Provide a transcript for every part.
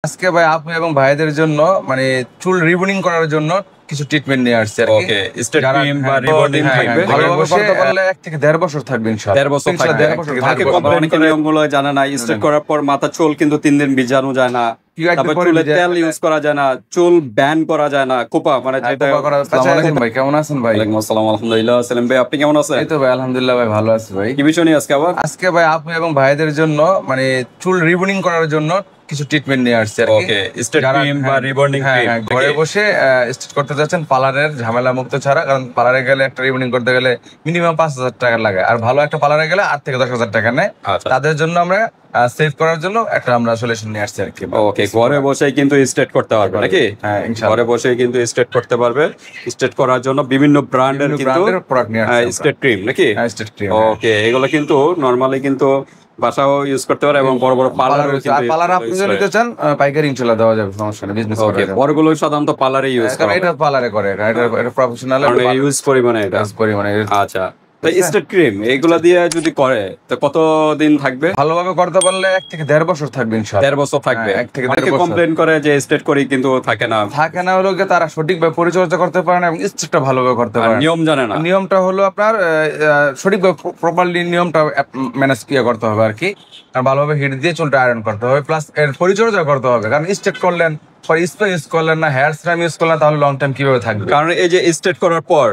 আজকে ভাই আপু এবং ভাইদের জন্য মানে চুল রিবনিং করার জন্য কিছু ট্রিটমেন্ট নিয়ে আসছে আর কি। ওকে, স্টেট ক্রিম বা রিবন্ডিং থাকবে। ভালোভাবে করতে পারলে 1 থেকে 1.5 বছর থাকবে ইনশাআল্লাহ। 1.5 বছর থাকবে। অনেকে কমপ্লেইন করে নিয়মগুলো জানা না, স্টেট করার পর মাথা চুল কিন্তু 3 দিন ভিজানো যায় না, তারপর চুলে তেল ইউজ করা যায় না, চুল ব্যান করা যায় না, কোপা মানে যেটা। আসসালামু আলাইকুম ভাই, কেমন আছেন ভাই? ওয়ালাইকুম আসসালাম, আলহামদুলিল্লাহ। সেলিম ভাই, আপনি কেমন আছেন? এই তো ভাই আলহামদুলিল্লাহ ভাই, ভালো আছি ভাই। কি বিষয় নিয়ে আজকে আবার? আজকে ভাই আপু এবং ভাইদের জন্য মানে চুল রিবনিং করার জন্য কিছু ট্রিটমেন্ট নিয়ে আসছে আর কি। ওকে, স্টেট ক্রিম বা রিবন্ডিং ক্রিম। ঘরে বসে স্টেট করতে যাচ্ছেন পার্লারের ঝামেলা মুক্ত ছাড়া, কারণ পার্লারে গেলে একটা রিবনিং করতে গেলে মিনিমাম 5,000 টাকা লাগে, আর ভালো একটা পার্লারে গেলে 8 থেকে 10,000 টাকা নেয়। তাদের জন্য আমরা সেভ করার জন্য একটা আমরা সলিউশন নিয়ে আসছি আর কি। ওকে, ঘরে বসেই কিন্তু স্ট্রেট করতে পারবে নাকি? হ্যাঁ ইনশাআল্লাহ, ঘরে বসেই কিন্তু স্ট্রেট করতে পারবে। স্ট্রেট করার জন্য বিভিন্ন ব্র্যান্ডের কিন্তু প্রোডাক্ট নিয়ে আসছি স্ট্রেট ক্রিম নাকি? হ্যাঁ স্ট্রেট ক্রিম। ওকে, এগুলো কিন্তু নরমালি কিন্তু বাসাও ইউজ করতে পারে এবং বড় বড় পার্লারও কিন্তু। পার্লার আপনি যদি নিতে চান পাইকারি ইনশাআল্লাহ দেওয়া যাবে, সমস্যা নেই, বিজনেস করা যাবে। বড়গুলো সাধারণত পার্লারে ইউজ করে, এটা পার্লারে করে, এটা প্রফেশনাল ইউজ পরিমাণে এটা পরিমাণে। আচ্ছা, তো স্টেট ক্রিম এগুলা দিয়ে যদি করে তো কতদিন থাকবে? ভালোভাবে করতে পারলে 1 থেকে 1.5 বছর থাকবে ইনশাআল্লাহ। 1.5 বছর থাকবে। অনেকে কমপ্লেইন করে যে স্টেট করি কিন্তু থাকে না হলো যে তারা সঠিকভাবে পরিচর্যা করতে পারে না এবং স্টেটটা ভালোভাবে করতে পারে না, নিয়ম জানে না। নিয়মটা হলো আপনার সঠিকভাবে প্রপারলি নিয়মটা ম্যানেজ করতে হবে আর কি। আর ভালোভাবে হিট দিয়ে চুলটা আয়রন করতে হবে, প্লাস এর পরিচর্যা করতে হবে, কারণ স্টেট করলেন পরে স্প্রে ইউজ করলেন না, হেয়ার সিরাম ইউজ করলেন, তাহলে লং টাইম কিভাবে থাকবে? কারণ এই যে স্টেট করার পর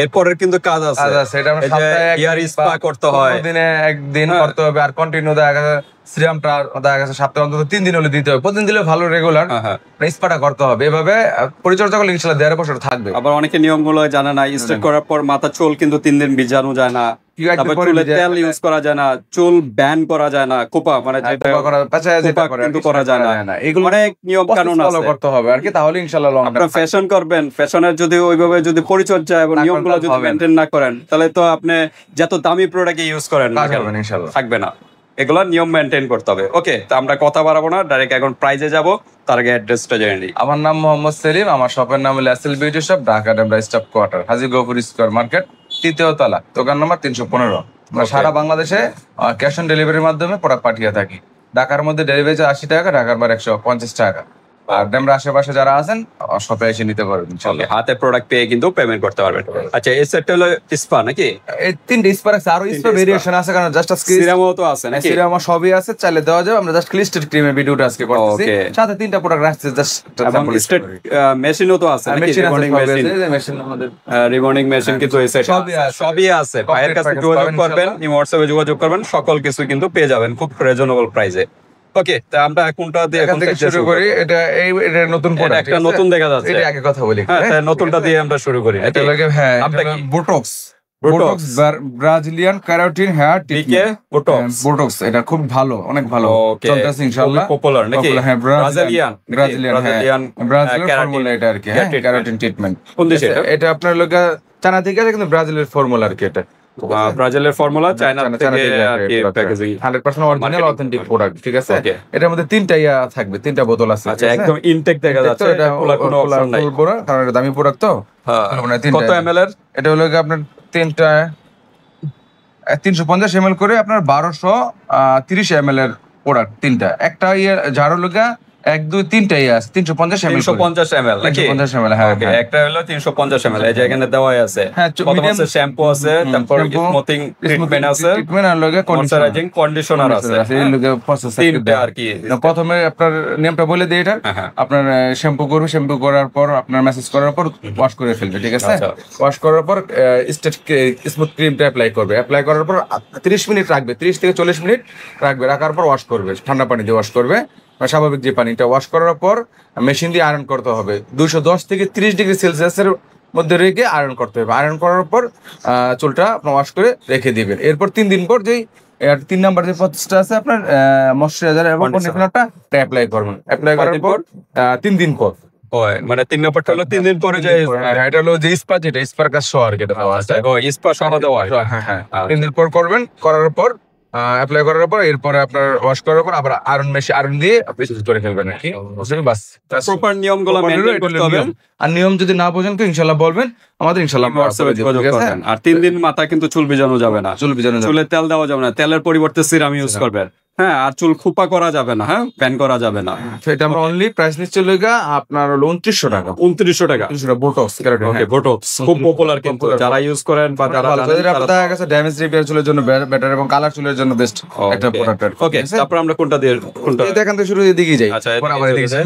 এরপরের কিন্তু কাজ আছে, এটা আমরা সপ্তাহে হেয়ার স্পা করতে হয়, দিনে একদিন করতে হবে, আর কন্টিনিউ দেখা গেছে সিরামটা দেখা গেছে সপ্তাহে অন্তত 3 দিন হলে দিতে হবে, প্রতিদিন দিলে ভালো রেগুলার স্পাটা করতে হবে। এভাবে পরিচর্যা করলে ইনশাআল্লাহ 1.5 বছর থাকবে। আবার অনেকে নিয়মগুলো জানে না, স্ট্রেট করার পর মাথা চুল কিন্তু 3 দিন ভিজানো যায় না, তারপর চুলে তেল ইউজ করা যায় না, চুল ব্যান করা যায় না, কোপা মানে যেটা কিন্তু করা যায় না। এগুলো অনেক নিয়ম কানুন আছে, করতে হবে আর কি, তাহলে ইনশাআল্লাহ লং টাইম। আপনারা ফ্যাশন করবেন, ফ্যাশনের যদি ওইভাবে যদি পরিচর্যা এবং নিয়মগুলো যদি মেইনটেইন না করেন, তাহলে তো আপনি যত দামি প্রোডাক্ট ইউজ করেন না কেন ইনশাআল্লাহ থাকবে না। এগুলো নিয়ম মেইনটেইন করতে হবে। ওকে, তো আমরা কথা বাড়াবো না, ডাইরেক্ট এখন প্রাইজে যাব, তার আগে অ্যাড্রেসটা জেনে নিই। আমার নাম মোহাম্মদ সেলিম, আমার শপের নাম হলো SL beauty shop, Dhaka Demra staff quarter, Haji Gafur square market, 3য় তলা, দোকান নম্বর 315। আমরা সারা বাংলাদেশে ক্যাশ অন ডেলিভারির মাধ্যমে প্রোডাক্ট পাঠিয়ে থাকি। ঢাকার মধ্যে ডেলিভারি 80 টাকা, ঢাকার বাইরে 150 টাকা। আর ডেমরা আশেপাশে যারা আছেন শপে এসে নিতে পারবেন ইনশাআল্লাহ। হাতে প্রোডাক্ট পেয়ে কিন্তু পেমেন্ট করতে পারবেন। আচ্ছা, এই সেটটা হলো স্পা নাকি? এই 3টে স্পা আছে, আরো স্পা ভেরিয়েশন আছে, কারণ জাস্ট আজকে সিরামও তো আছে নাকি? সিরাম সবই আছে, চাইলে দেওয়া যাবে। আমরা জাস্ট ক্লিস্টেড ক্রিমের ভিডিওটা আজকে করতেছি, সাথে 3টা প্রোডাক্ট রাখছি জাস্ট। এবং স্টেট মেশিনও তো আছে নাকি? মেশিন আমাদের রিবন্ডিং মেশিন কিন্তু এই সেট সবই আছে। ভাইয়ের কাছে যোগাযোগ করবেন, হোয়াটসঅ্যাপে যোগাযোগ করবেন, সকল কিছু কিন্তু পেয়ে যাবেন খুব রিজনেবল প্রাইসে। ওকে, তো আমরা কোনটা দিয়ে এখন থেকে শুরু করি? এটা নতুন প্রোডাক্ট, একটা নতুন দেখা যাচ্ছে, এটা আগে কথা বলি। হ্যাঁ, নতুনটা দিয়ে আমরা শুরু করি। এটা লাগে হ্যাঁ, botox Brazilian keratin hair treatment. Botox এটা খুব ভালো, অনেক ভালো চলতেছে ইনশাআল্লাহ, পপুলার নাকি? হ্যাঁ, ব্রাজিলিয়ান ব্রাজিলিয়ান ফর্মুলা এটা আর কি। হ্যাঁ, ক্যারাটিন ট্রিটমেন্ট। কোন দেশে এটা? এটা আপনার লগা চায়না থেকে আছে, কিন্তু ব্রাজিলের ফর্মুলা আর কি। এটা ব্রাজিলের ফর্মুলা, চায়না থেকে আর কি প্যাকেজিং, 100% অরিজিনাল অথেন্টিক প্রোডাক্ট, ঠিক আছে? এটার মধ্যে 3টা থাকবে, 3টা বোতল আছে। আচ্ছা, একদম ইনটেক দেখা যাচ্ছে, এটা কোনো অপশন নাই, কারণ এটা দামি প্রোডাক্ট তো। কত এমএল এর? এটা হলো আপনার 3টা 350 ml করে, আপনার 1230 ml এর প্রোডাক্ট 3টা। একটা ঝাড়ু লগা 1 2 3টা আছে 350 ml 350 ml নাকি? 350 ml। হ্যাঁ, একটা হলো 350 ml, এই যে এখানে দেওয়াই আছে। হ্যাঁ, প্রথমে শ্যাম্পু আছে, তারপর স্মুথিং ট্রিটমেন্ট আছে, আর লগা ময়েশ্চারাইজিং কন্ডিশনার আছে। এই লগা প্রসেস তিনটা আর কি। প্রথমে আপনার নিয়মটা বলে দেই। এটা আপনার শ্যাম্পু করবে, শ্যাম্পু করার পর আপনার ম্যাসেজ করার পর ওয়াশ করে ফেলবে, ঠিক আছে? ওয়াশ করার পর স্মুথ ক্রিমটা অ্যাপ্লাই করবে, অ্যাপ্লাই করার পর 30 মিনিট রাখবে, 30 থেকে 40 মিনিট রাখবে, রাখার পর ওয়াশ করবে, ঠান্ডা পানি দিয়ে ওয়াশ করবে, স্বাভাবিক যে পানিটা। ওয়াশ করার পর মেশিন দিয়ে আয়রন করতে হবে, 210 থেকে 30 ডিগ্রি সেলসিয়াসের মধ্যে রেখে আয়রন করতে হবে। আয়রন করার পর চুলটা আপনার ওয়াশ করে রেখে দিবেন। এরপর 3 দিন পর যেই 3 নাম্বার যে প্রসেসটা আছে আপনার ময়েশ্চারাইজার এবং কন্ডিশনারটা অ্যাপ্লাই করবেন। অ্যাপ্লাই করার পর 3 দিন পর মানে 3 নম্বরটা হলো 3 দিন পরে যে এটা হলো যে স্পা, যেটা স্পার কাজ শোয়ার যেটা দেওয়া আছে, স্পা সহ দেওয়া। হ্যাঁ, 3 দিন পর করবেন। করার পর অ্যাপ্লাই করার পর এরপরে আপনার ওয়াশ করার পর আবার আয়রন দিয়ে আপনি ইউজ করে ফেলবেন নাকি, বাস। প্রপার নিয়মগুলো মেইনটেইন করতে হবে। আর নিয়ম যদি না বোঝেন তো ইনশাআল্লাহ বলবেন, আমাদের ইনশাআল্লাহ হোয়াটসঅ্যাপে যোগাযোগ করবেন। আর 3 দিন মাথা কিন্তু চুল ভিজানো যাবে না, চুলে তেল দেওয়া যাবে না, তেলের পরিবর্তে সিরাম ইউজ করবেন। হ্যাঁ, আর চুল খোপা করা যাবে না, হ্যাঁ প্যান করা যাবে না। সেটা আমরা অনলি প্রাইস নিচ্ছে লগা আপনার হলো 2900 টাকা। 2900 টাকা বোটক্স কেরাটিন। ওকে, বোটক্স খুব পপুলার কিন্তু যারা ইউজ করেন বা যারা দেখা গেছে ড্যামেজ রিপেয়ার চুলের জন্য বেটার এবং কালার চুলের জন্য বেস্ট একটা প্রোডাক্ট। ওকে, তারপর আমরা কোনটা দিয়ে দেখান তো শুরু দিকেই যাই। আচ্ছা, ঠিক আছে,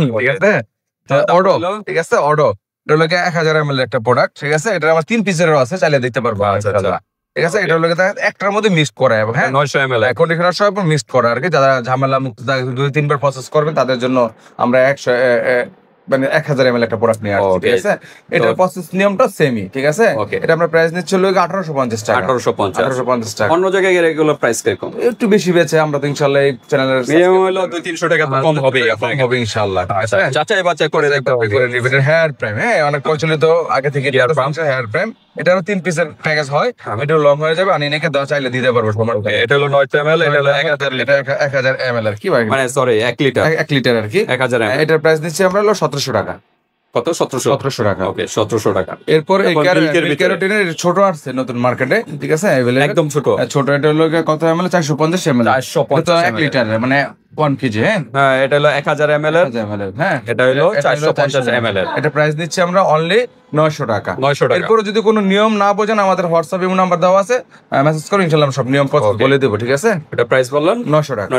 অডো, ঠিক আছে, অডো এটা হলো 1000 ml একটা প্রোডাক্ট, ঠিক আছে। এটা আমার 3 পিসের আছে, চাইলে দেখতে পারবো। আচ্ছা, ঠিক আছে, এটা হলো একটার মধ্যে মিক্স করা এবং হ্যাঁ 900 ml কন্ডিশনার সহ মিক্স করা আর কি। যারা ঝামেলা মুক্ত 2-3 বার প্রসেস করবেন তাদের জন্য আমরা 1000 ml একটা প্রোডাক্ট নিয়ে আসছি, ঠিক আছে। এটার প্রসেস নিয়মটা সেমই, ঠিক আছে। এটা আমরা প্রাইস নিচ্ছি হলো 1850 টাকা। 1850 টাকা। অন্য জায়গায় এগুলো প্রাইস কিরকম? একটু বেশি বেচে আমরা তো ইনশাআল্লাহ এই চ্যানেলের মিনিমাম হলো 200-300 টাকা কম হবে, হবে ইনশাআল্লাহ। যাচাই বাছাই করে দেখতে হবে। হেয়ার প্রাইম, হ্যাঁ অনেক প্রচলিত আগে থেকে হেয়ার প্রাইম। এটারও 3 পিসের প্যাকেজ হয়, এটা লং হয়ে যাবে। আর এনেকে দেওয়া চাইলে দিতে পারবো। এটা হলো 900 ml, এটা হলো 1000 ml আর কি ভাই, মানে সরি 1 লিটার আর কি 1000 ml। এটার প্রাইস দিচ্ছি আমরা হলো 1700 টাকা। কত? 1700 টাকা। ওকে, 1700 টাকা। এরপর এই ক্যারোটিনের ছোট আসছে নতুন মার্কেটে, ঠিক আছে, একদম ছোট। এটা হলো কত ml? 450 ml। 1 লিটার মানে 1 কেজি। হ্যাঁ, এটা হলো 1000 ml এর। হ্যাঁ, এটা হলো 450 ml এর। এটা প্রাইস দিচ্ছি আমরা অনলি 900 টাকা। 900 টাকা। এরপর যদি কোনো নিয়ম না বোঝেন আমাদের হোয়াটসঅ্যাপ ইমো নাম্বার দেওয়া আছে, মেসেজ করুন, ইনশাআল্লাহ সব নিয়ম বলে দেব, ঠিক আছে। এটা প্রাইস বললেন 900 টাকা।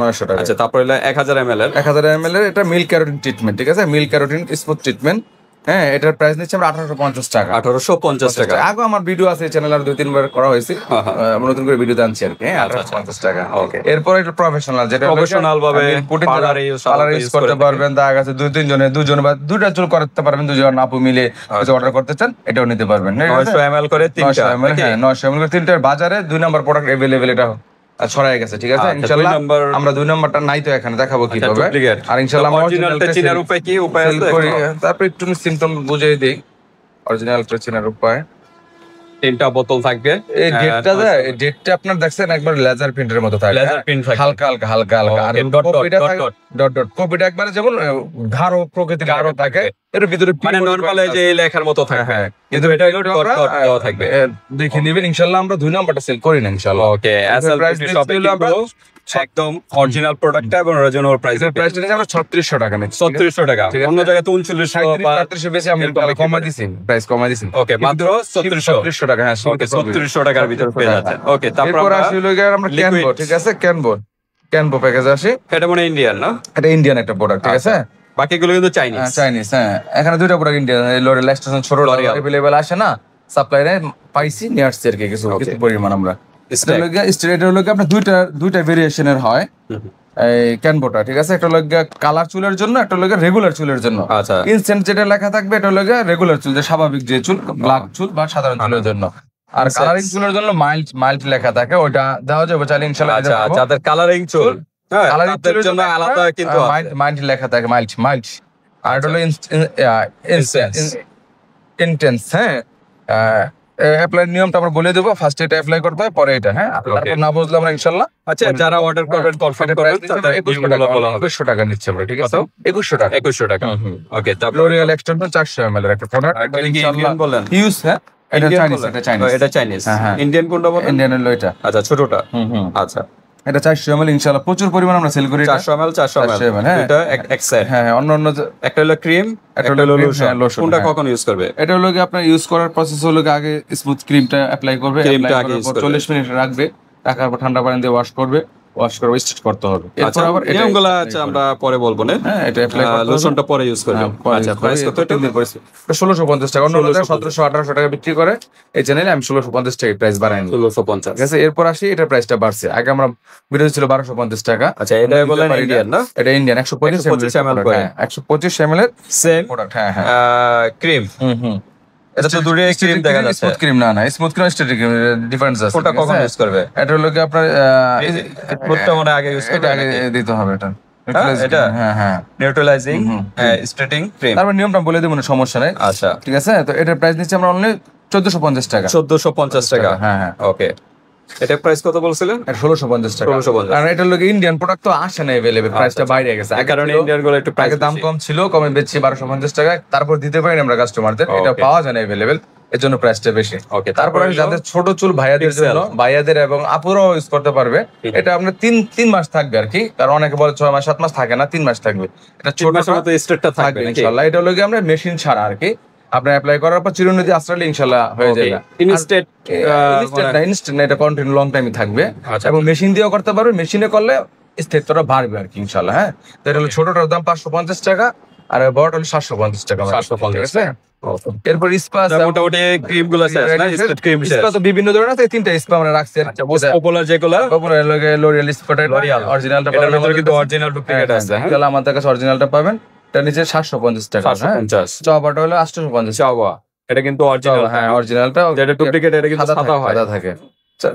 900 টাকা। আচ্ছা, তারপর হলো 1000 ml এর। 1000 ml এর এটা মিল্ক ক্যারোটিন ট্রিটমেন্ট, ঠিক আছে, মিল্ক ক্যারোটিন স্মুথ ট্রিটমেন্ট। হ্যাঁ, এটার প্রাইস নিচ্ছে আমরা 1850 টাকা। 1850 টাকা। আগে আমার ভিডিও আছে চ্যানেল, আর 2-3 বার করা হয়েছে, আমরা নতুন করে ভিডিও আনছি আর কি। 1850 টাকা। ওকে, এরপর এটা প্রফেশনাল, যেটা প্রফেশনাল ভাবে পার্লার ইউজ করতে পারবেন। দেখা গেছে 2-3 জনে দুজন বা দুইটা চুল করতে পারবেন, দুজন আপু মিলে কিছু অর্ডার করতে চান, এটাও নিতে পারবেন। 900 ml করে 3টা। 900 ml করে 3টার বাজারে 2 নাম্বার প্রোডাক্ট अवेलेबल এটা ছড়াই গেছে, ঠিক আছে। ইনশাআল্লাহ আমরা 2 নাম্বারটা নাই তো এখানে দেখাবো কিভাবে। আর ইনশাআল্লাহ আমরা অরিজিনালটা চেনার উপায় কি? উপায় আছে? তারপর একটু সিম্পটম বুঝিয়ে দেই। অরিজিনালটা চেনার উপায়, 3টা বোতল থাকবে। এই ডেটটা আপনার দেখছেন একবার লেজার প্রিন্টের মতো থাকে, লেজার প্রিন্ট থাকে, হালকা আর কপিটা থাকে ডট ডট। কপিটা একবারে যেমন গাঢ় প্রকৃতির গাঢ় থাকে, এর ভিতরে মানে নরমাল যে লেখার মতো থাকে। হ্যাঁ, কিন্তু এটা হলো ডট ডট দেওয়া থাকবে। দেখে নেবেন ইনশাআল্লাহ। আমরা 2 নাম্বারটা সেল করি না ইনশাআল্লাহ। ওকে, আসল শপে আমরা একদম অরিজিনাল প্রোডাক্টটা এবং অরিজিনাল প্রাইসটা আমরা 3600 টাকা নিচ্ছি। 3600 টাকা। অন্য জায়গায় তো 3900 বা 3700 বেশি আমি কমাই দিছি, প্রাইস কমাই দিছি। ওকে, মাত্র 3600 টাকা। হ্যাঁ, ওকে, 3600 টাকার ভিতরে পেয়ে যাচ্ছে। ওকে, তারপর আসলে আমরা ক্যানভো, ঠিক আছে, ক্যানভো প্যাকেজ আসে। এটা মানে ইন্ডিয়ান না? এটা ইন্ডিয়ান একটা প্রোডাক্ট, ঠিক আছে। বাকিগুলো কিন্তু চাইনিজ। হ্যাঁ, এখানে 2টা প্রোডাক্ট ইন্ডিয়ান। লরিয়াল এক্সটেনশন ছোট अवेलेबल আসে না, সাপ্লাইরে পাইছি নিয়ে আসছে আর কি কিছু পরিমাণ আমরা। এটা হলো আপনার দুইটা ভেরিয়েশনের হয় এই ক্যানভোটা, ঠিক আছে। একটা হলো কালার চুলের জন্য, একটা হলো রেগুলার চুলের জন্য। আচ্ছা, ইনস্ট্যান্ট যেটা লেখা থাকবে এটা হলো রেগুলার চুল, যে স্বাভাবিক যে চুল, ব্ল্যাক চুল বা সাধারণ চুলের জন্য। আর কালারিং চুলের জন্য মাইল্ড লেখা থাকে, ওটা দেওয়া যাবে চাইলে ইনশাআল্লাহ। আচ্ছা, যাদের কালারিং চুল, কালারিং চুলের জন্য আলাদা কিন্তু মাইল্ড লেখা থাকে, মাইল্ড। আর এটা হলো ইন্টেন্স। হ্যাঁ, অ্যাপ্লাই নিয়মটা আমরা বলে দেবো। ফার্স্ট এটা অ্যাপ্লাই করতে হয়, পরে এটা। হ্যাঁ, তারপর না বুঝলে আমরা ইনশাআল্লাহ। আচ্ছা, যারা অর্ডার করবেন কনফার্ম করবেন, 2100 টাকা নিচ্ছে আমরা, ঠিক আছে। 2100 টাকা। ওকে, তারপর লরিয়াল এক্সটেনশন 400 ml এর একটা প্রোডাক্ট। ইন্ডিয়ান বলেন ইউজ। হ্যাঁ, এটা চাইনিজ। ইন্ডিয়ান কোনটা বলেন? ইন্ডিয়ান হলো এটা। আচ্ছা, ছোটটা। আচ্ছা, এটা 400 ml ইনশাআল্লাহ প্রচুর পরিমাণ আমরা সেল করি। 400 ml। এটা এক সেট। হ্যাঁ, অন্য একটা হলো ক্রিম, একটা হলো লোশন। কোনটা কখন ইউজ করবে? এটা হলো কি আপনার ইউজ করার প্রসেস হলো আগে স্মুথ ক্রিমটা অ্যাপ্লাই করবে, ক্রিমটা আগে 40 মিনিট রাখবে, রাখার পর ঠান্ডা পানি দিয়ে ওয়াশ করে স্টিচ করতে হবে। এরপর আবার নিয়মগুলো আমরা পরে বলবো না। হ্যাঁ, এটা অ্যাপ্লাই করতে হবে, লোশনটা পরে ইউজ করবে। আচ্ছা, প্রাইস কত? এটা 1650 টাকা। অন্য জায়গায় 1700-1800 টাকা বিক্রি করে, এই চ্যানেলে আমি 1650 টাকা প্রাইস বাড়াইনি। 1650। ঠিক আছে, এরপর আসি এটা প্রাইসটা বাড়ছে। আগে আমরা ভিডিও ছিল 1250 টাকা। আচ্ছা, এটা বলেন ইন্ডিয়ান না? এটা ইন্ডিয়ান 125 ml। হ্যাঁ, 125 ml এর সেম প্রোডাক্ট। হ্যাঁ, ক্রিম। এটা তো দূরে ক্রিম দেখা যাচ্ছে। স্মুথ ক্রিম না, smooth cream static cream difference আছে। কোনটা কখন ইউজ করবে? এটা হলো কি আপনার স্মুথটা মানে আগে ইউজ করবে, আগে দিতে হবে এটা। এটা হ্যাঁ, নিউট্রালাইজিং স্ট্যাটিং ক্রিম। তারপর নিয়মটা বলে দেব, সমস্যা নাই। আচ্ছা, ঠিক আছে। তো এটার প্রাইস নিচ্ছে আমরা অনলি 1450 টাকা। 1450 টাকা। হ্যাঁ, ওকে। এটা প্রাইস কত বলছিলেন? 1650 টাকা। 1650। আর এটা লোকে ইন্ডিয়ান প্রোডাক্ট তো আসে না अवेलेबल, প্রাইসটা বাইরে গেছে। এই কারণে ইন্ডিয়ান গুলো একটু প্রাইস দাম কম ছিল, কমে বেচছি 1250 টাকা। তারপর দিতে পারি আমরা কাস্টমারদের, এটা পাওয়া যায় না अवेलेबल। এর জন্য প্রাইসটা বেশি। ওকে, তারপরে যাদের ছোট চুল ভাইয়াদের জন্য, ভাইয়াদের এবং আপুরাও ইউজ করতে পারবে। এটা আপনার 3 মাস থাকবে আর কি, কারণ অনেকে বলে 6 মাস 7 মাস থাকে না, 3 মাস থাকবে। এটা ছোট মতো স্টেটটা থাকবে ইনশাআল্লাহ। এটা হলো কি আমরা মেশিন ছাড়া আর কি, আপনি অ্যাপ্লাই করার পর চিরুনি দিয়ে আশ্রালে ইনশাআল্লাহ হয়ে যাবে। ইনস্ট্যান্ট না, এটা কন্টিনিউ লং টাইমই থাকবে। এবং মেশিন দিয়েও করতে পারবে, মেশিনে করলে স্টেটটা বাড়বে আর কি ইনশাআল্লাহ। হ্যাঁ, তো এটা হলো ছোটটার দাম 550 টাকা, আর বড়টা হলো 750 টাকা। 750 টাকা। এরপর স্পা মোটামুটি ক্রিম গুলো আছে না, স্টেট ক্রিম স্পা তো বিভিন্ন ধরনের আছে, 3টা স্পা আমরা রাখছি। আচ্ছা, মোস্ট পপুলার যেগুলো পপুলার লাগে লরিয়াল স্পাটা, লরিয়াল অরিজিনালটা পাবেন, এটার কিন্তু অরিজিনাল ডুপ্লিকেট আছে। হ্যাঁ, তাহলে আমাদের কাছে অরিজিনালটা পাবেন। এটা নিচে 750 টাকা। 750। চাওয়াটা হলো 850। চাওয়া এটা কিন্তু অরিজিনাল। হ্যাঁ, অরিজিনালটা, যেটা ডুপ্লিকেট এটা কিন্তু সাদা হয়। সাদা থাকে।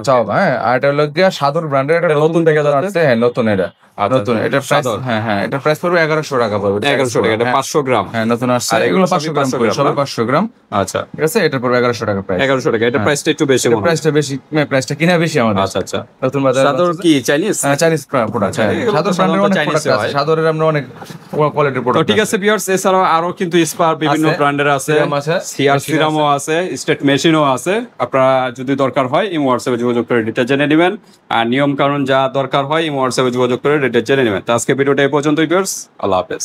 চাওয়া। হ্যাঁ, আর এটা হলো গিয়া সাদর ব্র্যান্ডের, এটা নতুন দেখা যাচ্ছে। হ্যাঁ, নতুন এটা। নতুন এটা প্রাইস, হ্যাঁ এটা প্রাইস পড়বে 1100 টাকা পড়বে। 1100 টাকা, এটা 500 গ্রাম। হ্যাঁ, নতুন আসছে, এগুলো 500 গ্রাম করে, সব 500 গ্রাম। আচ্ছা, ঠিক আছে, এটা পড়বে 1100 টাকা প্রাইস। 1100 টাকা, এটা প্রাইসটা একটু বেশি মনে হয়। প্রাইসটা বেশি, প্রাইসটা কিনা বেশি আমাদের। আচ্ছা আচ্ছা। নতুন বাজার সাদর কি চাইনিজ? হ্যাঁ, চাইনিজ প্রোডাক্ট। হ্যাঁ, সাদর ব্র্যান্ডের অনেক প্রোডাক্ট আছে, সাদরের আমরা অনেক কোয়ালিটির তো প্রোডাক্ট। ঠিক আছে ভিউয়ার্স, এছাড়াও আরো কিন্তু স্পার বিভিন্ন ব্র্যান্ডের আছে, সিআর সিরামও আছে, স্টেট মেশিনও আছে। আপনারা যদি দরকার হয় ইমো হোয়াটসঅ্যাপে যোগাযোগ করে ডিটেইলস জেনে নেবেন, আর নিয়ম কানুন যা দরকার হয় ইমো হোয়াটসঅ্যাপে যোগাযোগ করে ডিটেইলস জেনে নেবেন। তো আজকে ভিডিওটা এই পর্যন্তই ভিউয়ার্স, আল্লাহ হাফেজ।